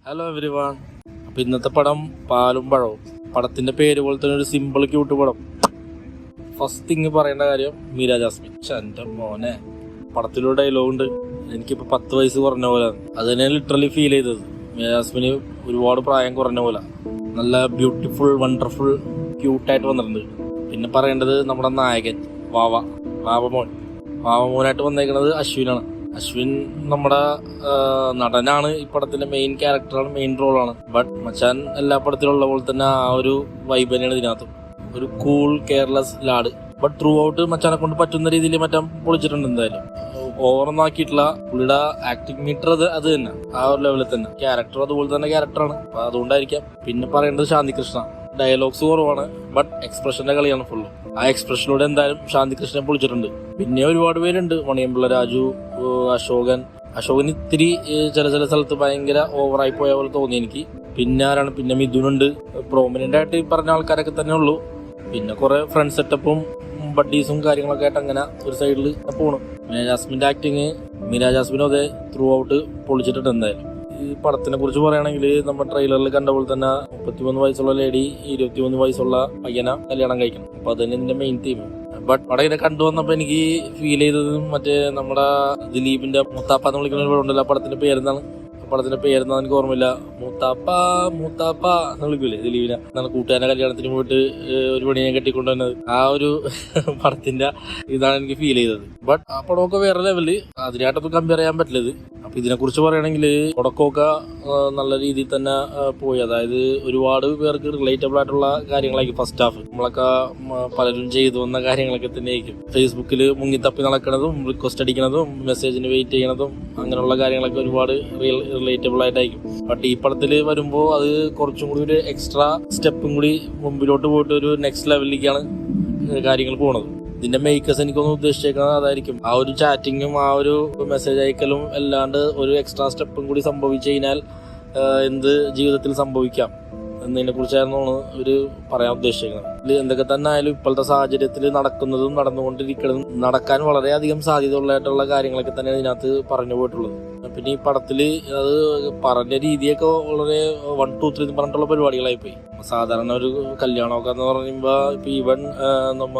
Hello every one. അപ്പോൾ ഇന്നത്തെ പടം പാലും പഴവും. പടത്തിൻ്റെ പേര് പോലെ തന്നെ ഒരു സിമ്പിൾ ക്യൂട്ട് പടം. ഫസ്റ്റ് തിങ് പറയേണ്ട കാര്യം മീര ജാസ്മിൻ. എൻ്റെ മോനെ, പടത്തിലൊരു ഡയലോഗുണ്ട്, എനിക്കിപ്പോൾ 10 വയസ്സ് കുറഞ്ഞ പോലെ. അത് തന്നെ ലിറ്ററലി ഫീൽ ചെയ്തത്. മീര ജാസ്മിന് ഒരുപാട് പ്രായം കുറഞ്ഞ പോലെ, നല്ല ബ്യൂട്ടിഫുൾ വണ്ടർഫുൾ ക്യൂട്ടായിട്ട് വന്നിട്ടുണ്ട്. പിന്നെ പറയേണ്ടത് നമ്മുടെ നായകൻ വാവമോനായിട്ട് വന്നേക്കുന്നത് അശ്വിനാണ്. അശ്വിൻ നമ്മുടെ നടനാണ്, ഈ പടത്തിലെ മെയിൻ ക്യാരക്ടറാണ്, മെയിൻ റോളാണ്. ബട്ട് മച്ചാൻ എല്ലാ പടത്തിലുള്ള പോലെ തന്നെ ആ ഒരു വൈബ് തന്നെയാണ് ഇതിനകത്തും. ഒരു cool careless lad. But throughout മച്ചാനെ കൊണ്ട് പറ്റുന്ന രീതിയിൽ മറ്റാൻ പൊളിച്ചിട്ടുണ്ട്. എന്തായാലും ഓവറൊന്നും ആക്കിയിട്ടില്ല. പുള്ളിയുടെ ആക്ടിങ് മീറ്റർ അത് തന്നെ ആ ഒരു ലെവലിൽ തന്നെ. ക്യാരക്ടർ അതുപോലെ തന്നെ ക്യാരക്ടറാണ്, അപ്പൊ അതുകൊണ്ടായിരിക്കാം. പിന്നെ പറയേണ്ടത് ശാന്തികൃഷ്ണ. ഡയലോഗ്സ് കുറവാണ്, ബട്ട് എക്സ്പ്രഷന്റെ കളിയാണ് ഫുള്ള്. ആ എക്സ്പ്രഷനിലൂടെ എന്തായാലും ശാന്തികൃഷ്ണനെ പൊളിച്ചിട്ടുണ്ട്. പിന്നെ ഒരുപാട് പേരുണ്ട്, മണിയമ്പിള്ള രാജു, അശോകൻ ഇത്തിരി ചില സ്ഥലത്ത് ഭയങ്കര ഓവറായി പോയ പോലെ തോന്നി എനിക്ക്. പിന്നെ ആരാണ്, പിന്നെ മിഥുനുണ്ട്. പ്രോമിനന്റ് ആയിട്ട് ഈ പറഞ്ഞ ആൾക്കാരൊക്കെ തന്നെ ഉള്ളൂ. പിന്നെ കുറെ ഫ്രണ്ട് സെറ്റപ്പും ബഡ്ഡീസും കാര്യങ്ങളൊക്കെ ആയിട്ട് അങ്ങനെ ഒരു സൈഡിൽ പോണു. മീര ജാസ്മിനും അതേ ത്രൂ ഔട്ട് പൊളിച്ചിട്ടുണ്ട്. എന്തായാലും ഈ പടത്തിനെ കുറിച്ച് പറയുകയാണെങ്കിൽ നമ്മൾ ട്രെയിലറിൽ കണ്ട പോലെ തന്നെ 33 വയസ്സുള്ള ലേഡി 23 വയസ്സുള്ള പയ്യനെ കല്യാണം കഴിക്കണം. അപ്പൊ അതന്നെ ഇതിന്റെ മെയിൻ തീം. ബട്ട് പടം ഇങ്ങനെ കണ്ടുവന്നപ്പോ എനിക്ക് ഫീൽ ചെയ്തതും മറ്റേ നമ്മുടെ ദിലീപിന്റെ മുത്താപ്പ എന്ന് വിളിക്കുന്ന ഒരു പടമുണ്ടല്ലോ, പടത്തിന്റെ പേരെന്താണ് എനിക്ക് ഓർമ്മയില്ല. മൂത്താപ്പ എന്ന് വിളിക്കൂലേ ദിലീപിനെ. എന്നാൽ കൂട്ടുകാരന്റെ കല്യാണത്തിന് പോയിട്ട് ഒരു പണിയെ കെട്ടിക്കൊണ്ടുവന്നത്, ആ ഒരു പടത്തിന്റെ ഇതാണ് എനിക്ക് ഫീൽ ചെയ്തത്. ബട്ട് ആ പടമൊക്കെ വേറെ ലെവല്, അതിനായിട്ടൊന്നും കമ്പയർ ചെയ്യാൻ പറ്റില്ലത്. അപ്പൊ ഇതിനെ കുറിച്ച് പറയുകയാണെങ്കിൽ തുടക്കമൊക്കെ നല്ല രീതിയിൽ തന്നെ പോയി. അതായത് ഒരുപാട് പേർക്ക് റിലേറ്റബിൾ ആയിട്ടുള്ള കാര്യങ്ങളായിരിക്കും ഫസ്റ്റ് ഹാഫ്. നമ്മളൊക്കെ പലരും ചെയ്തു വന്ന കാര്യങ്ങളൊക്കെ തന്നെ ആയിരിക്കും. ഫേസ്ബുക്കിൽ മുങ്ങിത്തപ്പി നടക്കുന്നതും റിക്വസ്റ്റ് അടിക്കുന്നതും മെസ്സേജിന് വെയിറ്റ് ചെയ്യണതും അങ്ങനെയുള്ള കാര്യങ്ങളൊക്കെ ഒരുപാട് റിലേറ്റബിൾ ആയിട്ടായിരിക്കും. ബട്ട് ഈ പടത്തിൽ വരുമ്പോൾ അത് കുറച്ചും കൂടി ഒരു എക്സ്ട്രാ സ്റ്റെപ്പും കൂടി മുമ്പിലോട്ട് പോയിട്ട് ഒരു നെക്സ്റ്റ് ലെവലിലേക്കാണ് കാര്യങ്ങൾ പോണത്. ഇതിന്റെ മേക്കേഴ്സ് എനിക്കൊന്ന് ഉദ്ദേശിച്ചേക്കുന്നത് അതായിരിക്കും. ആ ഒരു ചാറ്റിങ്ങും ആ ഒരു മെസ്സേജ് അയക്കലും അല്ലാണ്ട് ഒരു എക്സ്ട്രാ സ്റ്റെപ്പും കൂടി സംഭവിച്ചു കഴിഞ്ഞാൽ എന്ത് ജീവിതത്തിൽ സംഭവിക്കാം എന്നതിനെ കുറിച്ചായിരുന്നു ഒരു പറയാൻ ഉദ്ദേശിക്കുന്നത്. ഇതിൽ എന്തൊക്കെ തന്നെ ആയാലും ഇപ്പോഴത്തെ സാഹചര്യത്തിൽ നടക്കുന്നതും നടന്നുകൊണ്ടിരിക്കുന്നതും നടക്കാൻ വളരെയധികം സാധ്യത ഉള്ളതായിട്ടുള്ള കാര്യങ്ങളൊക്കെ തന്നെ ഇതിനകത്ത് പറഞ്ഞു പോയിട്ടുള്ളത്. പിന്നെ ഈ പടത്തിൽ അത് പറഞ്ഞ രീതിയൊക്കെ വളരെ 1, 2, 3 പറഞ്ഞിട്ടുള്ള പരിപാടികളായിപ്പോയി. സാധാരണ ഒരു കല്യാണമൊക്കെ എന്ന് പറയുമ്പോൾ ഇപ്പൊ ഈവൻ നമ്മ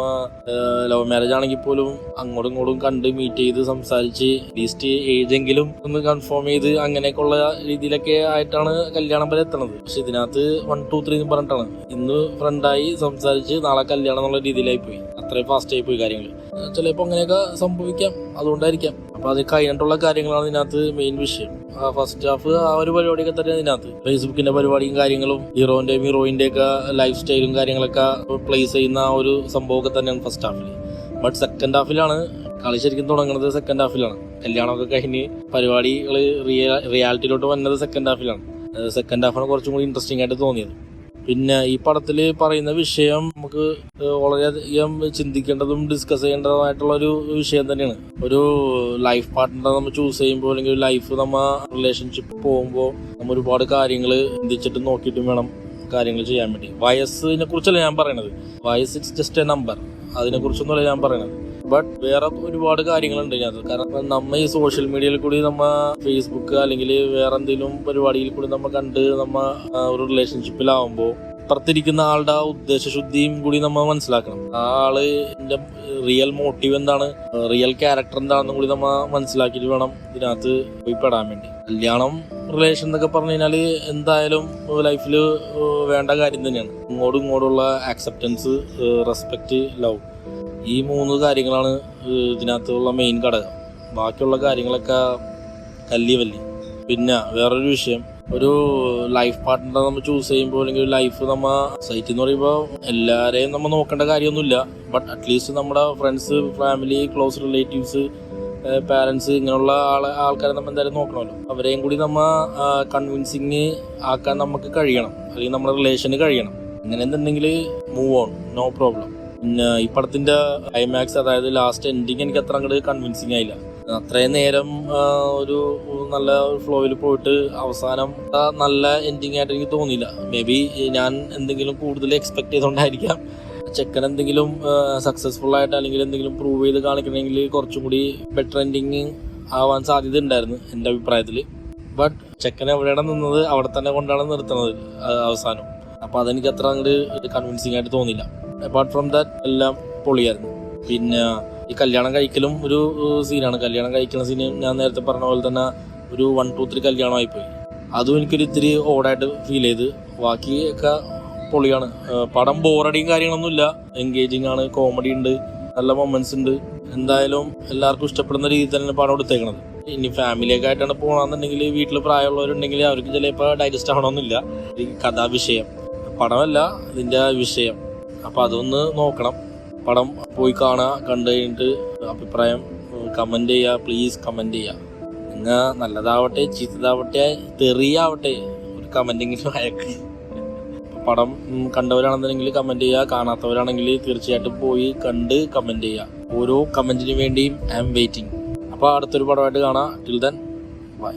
ലവ് മാരേജ് ആണെങ്കിൽ പോലും അങ്ങോട്ടും ഇങ്ങോട്ടും കണ്ട് മീറ്റ് ചെയ്ത് സംസാരിച്ച് ലീസ്റ്റ് ഏജെങ്കിലും ഒന്ന് കൺഫേം ചെയ്ത് അങ്ങനെയൊക്കെയുള്ള രീതിയിലൊക്കെ ആയിട്ടാണ് കല്യാണം വരെ എത്തണത്. പക്ഷെ ഇതിനകത്ത് 1, 2, 3 പറഞ്ഞിട്ടാണ്. ഇന്ന് ഫ്രണ്ടായി സംസാരിച്ച് നാളെ കല്യാണം എന്നുള്ള രീതിയിലായി പോയി. അത്രയും ഫാസ്റ്റ് ആയി പോയി കാര്യങ്ങൾ. ചിലപ്പോൾ അങ്ങനെയൊക്കെ സംഭവിക്കാം, അതുകൊണ്ടായിരിക്കാം. അപ്പൊ അത് കഴിഞ്ഞിട്ടുള്ള കാര്യങ്ങളാണ് ഇതിനകത്ത് മെയിൻ വിഷയം. ഫസ്റ്റ് ഹാഫ് ആ ഒരു പരിപാടിയൊക്കെ തന്നെ ഇതിനകത്ത് ഫേസ്ബുക്കിന്റെ പരിപാടിയും കാര്യങ്ങളും ഹീറോന്റെയും ഹീറോയിന്റെ ഒക്കെ ലൈഫ് സ്റ്റൈലും കാര്യങ്ങളൊക്കെ പ്ലേസ് ചെയ്യുന്ന ആ ഒരു സംഭവമൊക്കെ തന്നെയാണ് ഫസ്റ്റ് ഹാഫിൽ. ബട്ട് സെക്കൻഡ് ഹാഫിലാണ് കളി ശരിക്കും തുടങ്ങുന്നത്. സെക്കൻഡ് ഹാഫിലാണ് കല്യാണമൊക്കെ കഴിഞ്ഞ് പരിപാടികൾ റിയാലിറ്റിയിലോട്ട് വന്നത് സെക്കൻഡ് ഹാഫിലാണ്. സെക്കൻഡ് ഹാഫാണ് കുറച്ചും കൂടി ഇൻട്രസ്റ്റിംഗ് ആയിട്ട് തോന്നിയത്. പിന്നെ ഈ പടത്തിൽ പറയുന്ന വിഷയം നമുക്ക് വളരെയധികം ചിന്തിക്കേണ്ടതും ഡിസ്കസ് ചെയ്യേണ്ടതുമായിട്ടുള്ള ഒരു വിഷയം തന്നെയാണ്. ഒരു ലൈഫ് പാർട്ട്ണറെ നമ്മൾ ചൂസ് ചെയ്യുമ്പോൾ അല്ലെങ്കിൽ ലൈഫ് നമ്മൾ റിലേഷൻഷിപ്പ് പോകുമ്പോൾ നമ്മൾ ഒരുപാട് കാര്യങ്ങൾ ചിന്തിച്ചിട്ട് നോക്കിയിട്ടും വേണം കാര്യങ്ങൾ ചെയ്യാൻ വേണ്ടി. വയസ്സിനെ കുറിച്ചല്ല ഞാൻ പറയണത്. വയസ്സ് ഇറ്റ്സ് ജസ്റ്റ് എ നമ്പർ, അതിനെ കുറിച്ചൊന്നുമല്ല ഞാൻ പറയണത്. ബട്ട് വേറെ ഒരുപാട് കാര്യങ്ങളുണ്ട് ഇതിനകത്ത്. കാരണം നമ്മ ഈ സോഷ്യൽ മീഡിയയിൽ കൂടി നമ്മ ഫേസ്ബുക്ക് അല്ലെങ്കിൽ വേറെ എന്തെങ്കിലും പരിപാടിയിൽ കൂടി നമ്മ കണ്ട് നമ്മ ഒരു റിലേഷൻഷിപ്പിലാവുമ്പോൾ പുറത്തിരിക്കുന്ന ആളുടെ ഉദ്ദേശശുദ്ധിയും കൂടി നമ്മൾ മനസ്സിലാക്കണം. ആ ആളിന്റെ റിയൽ മോട്ടീവ് എന്താണ്, റിയൽ ക്യാരക്ടർ എന്താണെന്നും കൂടി നമ്മ മനസ്സിലാക്കിയിട്ട് വേണം ഇതിനകത്ത് പോയി പെടാൻ വേണ്ടി. കല്യാണം റിലേഷൻ എന്നൊക്കെ പറഞ്ഞു കഴിഞ്ഞാൽ എന്തായാലും ലൈഫിൽ വേണ്ട കാര്യം തന്നെയാണ്. ഇങ്ങോട്ടുള്ള ആക്സെപ്റ്റൻസ്, റെസ്പെക്റ്റ്, ലവ്, ഈ 3 കാര്യങ്ങളാണ് ഇതിനകത്തുള്ള മെയിൻ ഘടകം. ബാക്കിയുള്ള കാര്യങ്ങളൊക്കെ കല്ലിവല്ലി. പിന്നെ വേറൊരു വിഷയം, ഒരു ലൈഫ് പാർട്ട്ണറെ നമ്മൾ ചൂസ് ചെയ്യുമ്പോൾ അല്ലെങ്കിൽ ലൈഫ് സൈറ്റ് എന്ന് പറയുമ്പോൾ എല്ലാവരെയും നമ്മൾ നോക്കേണ്ട കാര്യമൊന്നുമില്ല. ബട്ട് അറ്റ്ലീസ്റ്റ് നമ്മുടെ friends, family, close relatives, parents, ഇങ്ങനെയുള്ള ആൾക്കാരെ നമ്മൾ എന്തായാലും നോക്കണമല്ലോ. അവരെയും കൂടി കൺവിൻസിങ് ആക്കാൻ നമുക്ക് കഴിയണം, അല്ലെങ്കിൽ നമ്മുടെ റിലേഷന് കഴിയണം. അങ്ങനെ എന്തുണ്ടെങ്കിൽ മൂവ് ഓൺ, നോ പ്രോബ്ലം. പിന്നെ ഈ പടത്തിന്റെ ക്ലൈമാക്സ്, അതായത് ലാസ്റ്റ് എൻഡിങ് എനിക്ക് അത്ര അങ്ങോട്ട് കൺവിൻസിങ് ആയില്ല. അത്രയും നേരം ഒരു നല്ല ഫ്ലോയിൽ പോയിട്ട് അവസാനം നല്ല എൻഡിങ് ആയിട്ട് എനിക്ക് തോന്നിയില്ല. മേ ബി ഞാൻ എന്തെങ്കിലും കൂടുതൽ എക്സ്പെക്ട് ചെയ്തുകൊണ്ടായിരിക്കാം. ചെക്കൻ എന്തെങ്കിലും സക്സസ്ഫുൾ ആയിട്ട് അല്ലെങ്കിൽ എന്തെങ്കിലും പ്രൂവ് ചെയ്ത് കാണിക്കണമെങ്കിൽ കുറച്ചും കൂടി ബെറ്റർ എൻഡിങ് ആവാൻ സാധ്യത ഉണ്ടായിരുന്നു എൻ്റെ അഭിപ്രായത്തിൽ. ബട്ട് ചെക്കൻ എവിടെയാണ് നിന്നത് അവിടെ തന്നെ കൊണ്ടാണ് നിർത്തുന്നത് അവസാനം. അപ്പോൾ അതെനിക്ക് അത്ര അങ്ങോട്ട് കൺവിൻസിങ് ആയിട്ട് തോന്നിയില്ല. അപ്പാർട്ട് ഫ്രം ദാറ്റ് എല്ലാം പൊളിയായിരുന്നു. പിന്നെ ഈ കല്യാണം കഴിക്കലും ഒരു സീനാണ്. കല്യാണം കഴിക്കുന്ന സീന് ഞാൻ നേരത്തെ പറഞ്ഞ പോലെ തന്നെ ഒരു 1, 2, 3 കല്യാണമായിപ്പോയി. അതും എനിക്കൊരു ഇത്തിരി ഓടായിട്ട് ഫീൽ ചെയ്ത്. ബാക്കിയൊക്കെ പൊളിയാണ്. പടം ബോറടിയും കാര്യങ്ങളൊന്നുമില്ല. എൻഗേജിങ് ആണ്, കോമഡി ഉണ്ട്, നല്ല മൊമെന്റ്സ് ഉണ്ട്. എന്തായാലും എല്ലാവർക്കും ഇഷ്ടപ്പെടുന്ന രീതിയിൽ തന്നെ പടം എടുത്തേക്കണത്. ഇനി ഫാമിലിയൊക്കെ ആയിട്ടാണ് പോകണമെന്നുണ്ടെങ്കിൽ, വീട്ടിൽ പ്രായമുള്ളവരുണ്ടെങ്കിൽ അവർക്ക് ചിലപ്പോൾ ഡൈജസ്റ്റ് ആവണമെന്നില്ല ഈ കഥാവിഷയം. പടമല്ല ഇതിൻ്റെ വിഷയം. അപ്പോൾ അതൊന്ന് നോക്കണം. പടം പോയി കാണുക. കണ്ടു കഴിഞ്ഞിട്ട് അഭിപ്രായം കമൻറ്റ് ചെയ്യുക. പ്ലീസ് കമൻറ്റ് ചെയ്യുക. നിങ്ങൾ നല്ലതാവട്ടെ ചീത്തതാവട്ടെ തെറിയാവട്ടെ ഒരു കമൻറ്റെങ്കിലും അയക്ക്. പടം കണ്ടവരാണെന്നുണ്ടെങ്കിൽ കമൻറ്റ് ചെയ്യുക. കാണാത്തവരാണെങ്കിൽ തീർച്ചയായിട്ടും പോയി കണ്ട് കമൻറ്റ് ചെയ്യുക. ഓരോ കമൻറ്റിന് വേണ്ടിയും ഐ ആം വെയിറ്റിംഗ്. അപ്പോൾ അടുത്തൊരു പടമായിട്ട് കാണാം. Till then bye.